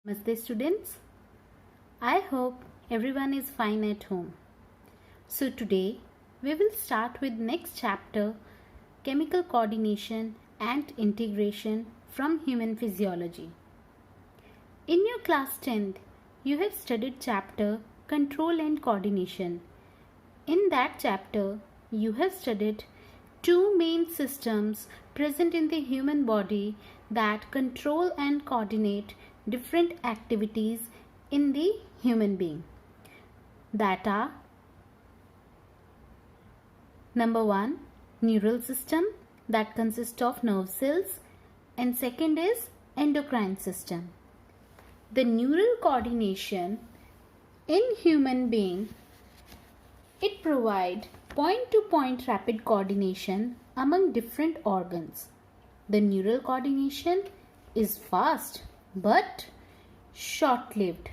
Namaste students. I hope everyone is fine at home. So today we will start with next chapter, chemical coordination and integration from human physiology. In your class 10th, you have studied chapter control and coordination. In that chapter, you have studied two main systems present in the human body that control and coordinate different activities in the human being. That are number 1, neural system that consists of nerve cells, and second is endocrine system. The neural coordination in human being, it provides point-to-point rapid coordination among different organs. The neural coordination is fast but short-lived.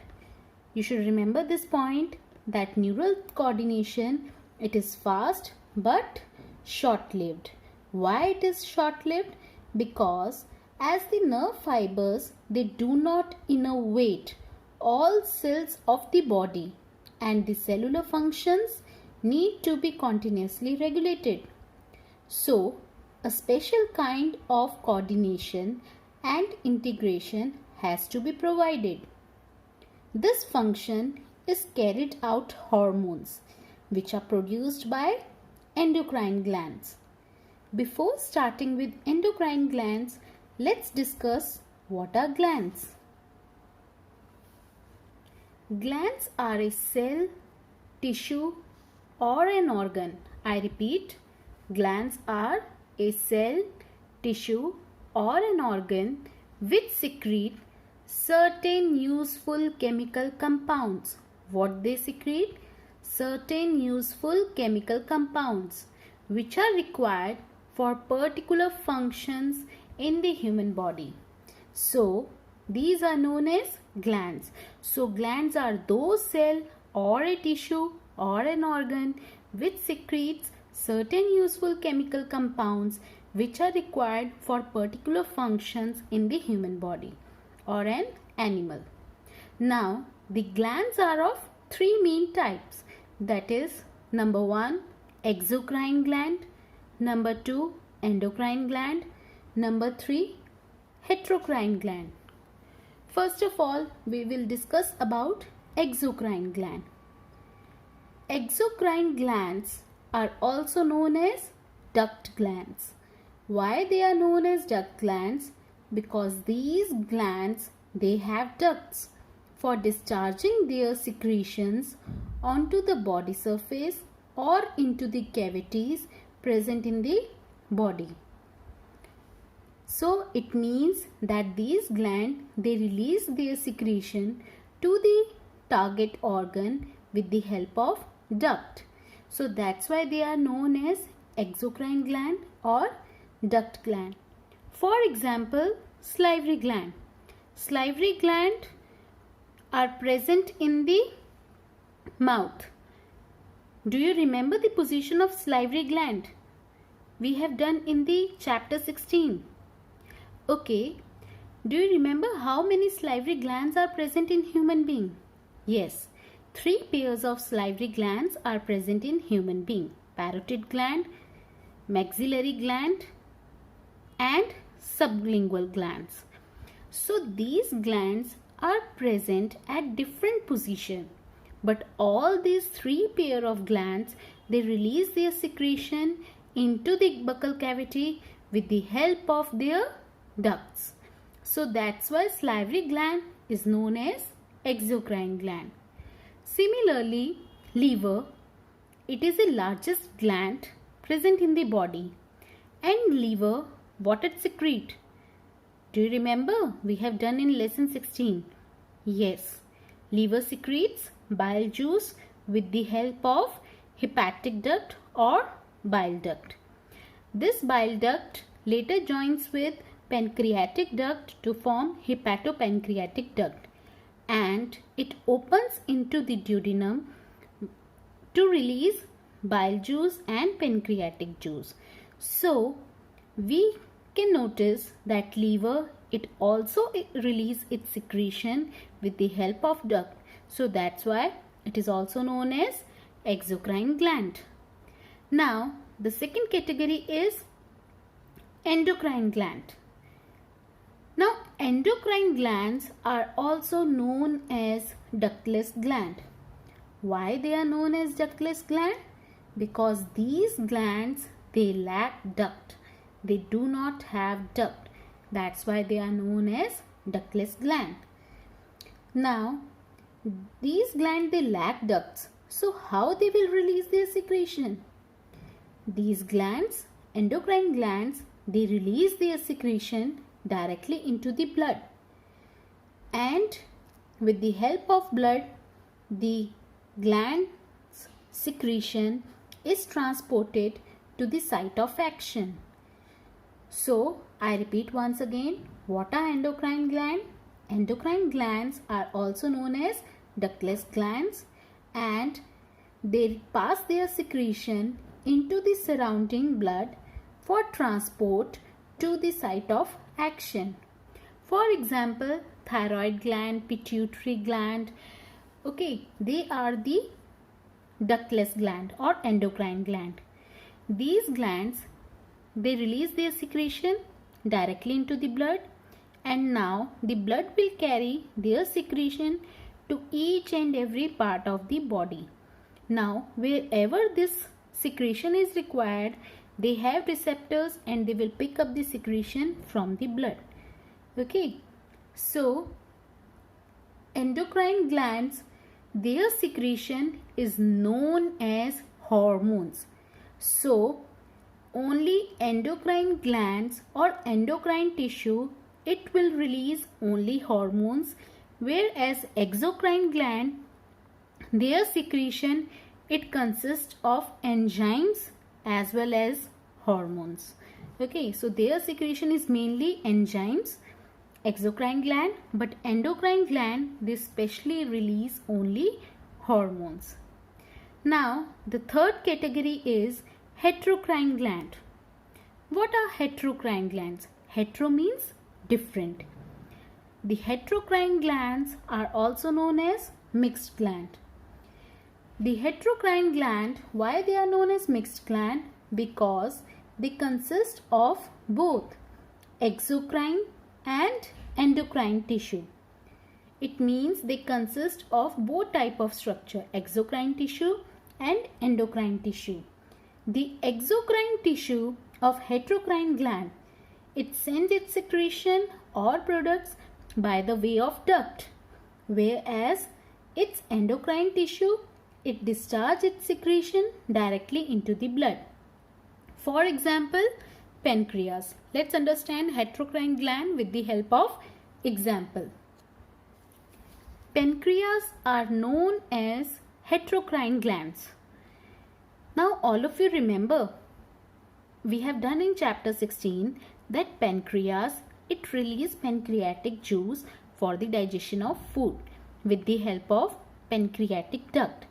You should remember this point, that neural coordination, it is fast but short-lived. Why it is short-lived? Because as the nerve fibers, they do not innervate all cells of the body and the cellular functions need to be continuously regulated. So, a special kind of coordination and integration has to be provided. This function is carried out hormones which are produced by endocrine glands. Before starting with endocrine glands, let's discuss what are glands. Glands are a cell, tissue or an organ. I repeat, glands are a cell, tissue or an organ which secrete certain useful chemical compounds. What they secrete? Certain useful chemical compounds which are required for particular functions in the human body. So, these are known as glands. So, glands are those cell or a tissue or an organ which secretes certain useful chemical compounds which are required for particular functions in the human body or an animal. Now, the glands are of three main types. That is, number 1, exocrine gland, number 2, endocrine gland, number 3, heterocrine gland. First of all, we will discuss about exocrine gland. Exocrine glands are also known as duct glands. Why they are known as duct glands? Because these glands, they have ducts for discharging their secretions onto the body surface or into the cavities present in the body. So it means that these glands, they release their secretion to the target organ with the help of duct. So that's why they are known as exocrine gland or duct gland. For example, salivary gland. Salivary gland are present in the mouth. Do you remember the position of salivary gland? We have done in the chapter 16. Okay, do you remember how many salivary glands are present in human being? Yes, 3 pairs of salivary glands are present in human being. Parotid gland, maxillary gland and sublingual glands. So these glands are present at different positions, but all these 3 pair of glands, they release their secretion into the buccal cavity with the help of their ducts. So that's why salivary gland is known as exocrine gland. Similarly, liver, it is the largest gland present in the body, and liver, what it secrete? Do you remember? We have done in lesson 16. Yes, liver secretes bile juice with the help of hepatic duct or bile duct. This bile duct later joins with pancreatic duct to form hepatopancreatic duct, and it opens into the duodenum to release bile juice and pancreatic juice. So we can notice that liver it also release its secretion with the help of duct. So that's why it is also known as exocrine gland. Now the second category is endocrine gland. Now endocrine glands are also known as ductless gland. Why they are known as ductless gland? Because these glands, they lack duct. They do not have duct. That's why they are known as ductless gland. Now these glands, they lack ducts. So how they will release their secretion? These glands, endocrine glands, they release their secretion directly into the blood. And with the help of blood, the gland's secretion is transported to the site of action. So I repeat once again, what are endocrine glands? Endocrine glands are also known as ductless glands, and they pass their secretion into the surrounding blood for transport to the site of action. For example, thyroid gland, pituitary gland, okay, they are the ductless gland or endocrine gland. These glands, they release their secretion directly into the blood, and now the blood will carry their secretion to each and every part of the body. Now wherever this secretion is required, they have receptors and they will pick up the secretion from the blood. Okay, so endocrine glands, their secretion is known as hormones. So only endocrine glands or endocrine tissue, it will release only hormones, whereas exocrine gland, their secretion, it consists of enzymes as well as hormones. Okay, so their secretion is mainly enzymes, exocrine gland, but endocrine gland, they specially release only hormones. Now the third category is heterocrine gland. What are heterocrine glands? Hetero means different. The heterocrine glands are also known as mixed gland. The heterocrine gland, why they are known as mixed gland? Because they consist of both exocrine and endocrine tissue. It means they consist of both type of structure, exocrine tissue and endocrine tissue. The exocrine tissue of heterocrine gland, it sends its secretion or products by the way of duct, whereas its endocrine tissue, it discharges its secretion directly into the blood. For example, pancreas. Let's understand heterocrine gland with the help of example. Pancreas are known as heterocrine glands. Now all of you remember, we have done in chapter 16 that pancreas, it releases pancreatic juice for the digestion of food with the help of pancreatic duct.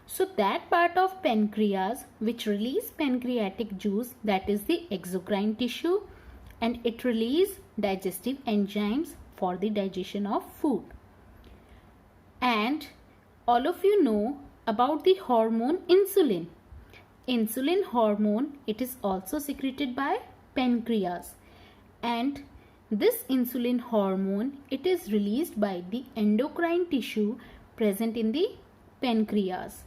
So that part of pancreas which release pancreatic juice, that is the exocrine tissue, and it release digestive enzymes for the digestion of food. And all of you know about the hormone insulin. Insulin hormone, it is also secreted by pancreas, and this insulin hormone, it is released by the endocrine tissue present in the pancreas,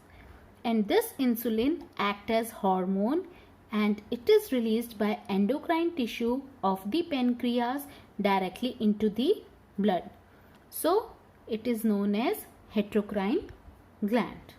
and this insulin acts as hormone and it is released by endocrine tissue of the pancreas directly into the blood. So it is known as heterocrine gland.